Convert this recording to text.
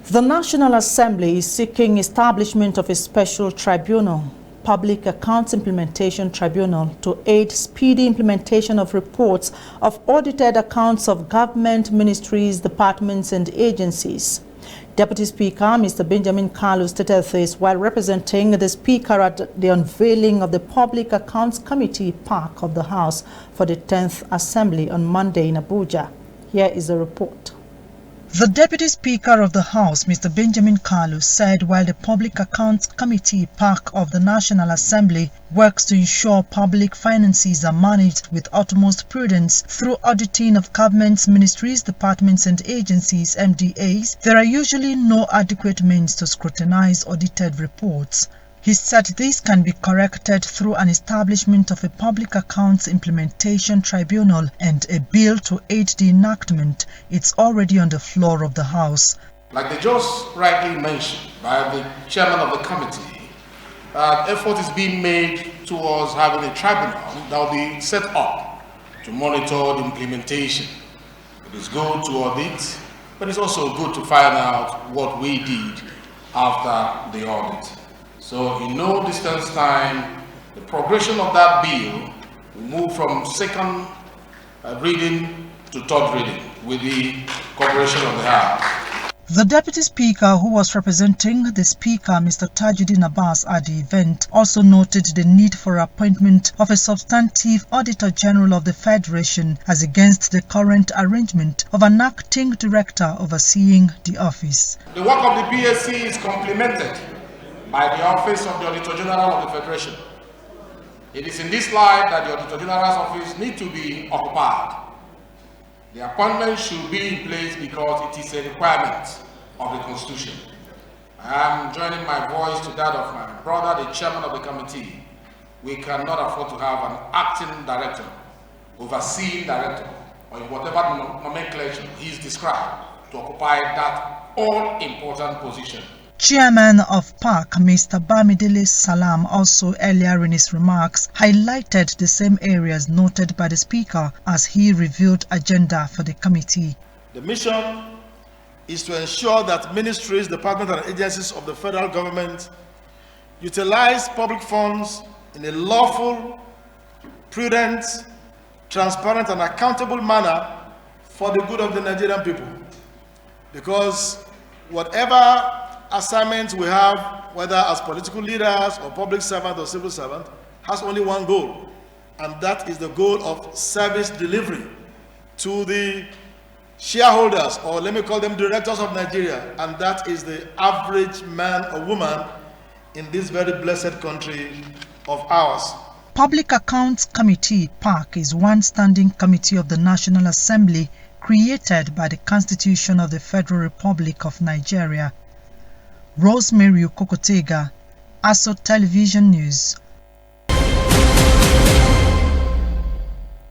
The National Assembly is seeking establishment of a special tribunal, Public Accounts Implementation Tribunal, to aid speedy implementation of reports of audited accounts of government, ministries, departments and agencies. Deputy Speaker Mr. Benjamin Kalu stated this while representing the Speaker at the unveiling of the Public Accounts Committee Park of the House for the 10th Assembly on Monday in Abuja. Here is the report. The Deputy Speaker of the House, Mr. Benjamin Kalu, said while the Public Accounts Committee Park of the National Assembly works to ensure public finances are managed with utmost prudence through auditing of governments, ministries, departments and agencies, MDAs, there are usually no adequate means to scrutinize audited reports. He said this can be corrected through an establishment of a Public Accounts Implementation Tribunal and a bill to aid the enactment. It's already on the floor of the House. Like they just rightly mentioned by the chairman of the committee, effort is being made towards having a tribunal that will be set up to monitor the implementation. It is good to audit, but it's also good to find out what we did after the audit. So in no distance time, the progression of that bill will move from second reading to third reading with the cooperation of the House. The Deputy Speaker, who was representing the Speaker, Mr. Tajuddin Abbas, at the event, also noted the need for appointment of a substantive Auditor General of the Federation as against the current arrangement of an acting director overseeing the office. The work of the PSC is complemented by the Office of the Auditor General of the Federation. It is in this light that the Auditor General's office needs to be occupied. The appointment should be in place because it is a requirement of the Constitution. I am joining my voice to that of my brother, the chairman of the committee. We cannot afford to have an acting director, overseeing director, or whatever nomenclature he is described, to occupy that all-important position. Chairman of PAC, Mr. Bamidele Salam, also earlier in his remarks, highlighted the same areas noted by the Speaker as he reviewed agenda for the committee. The mission is to ensure that ministries, departments and agencies of the federal government utilize public funds in a lawful, prudent, transparent and accountable manner for the good of the Nigerian people. Because whatever assignments we have, whether as political leaders or public servant or civil servant, has only one goal, and that is the goal of service delivery to the shareholders, or let me call them directors of Nigeria, and that is the average man or woman in this very blessed country of ours. Public Accounts Committee PAC is one standing committee of the National Assembly created by the Constitution of the Federal Republic of Nigeria. Rosemary UKOKO-TEGA, ASO Television News.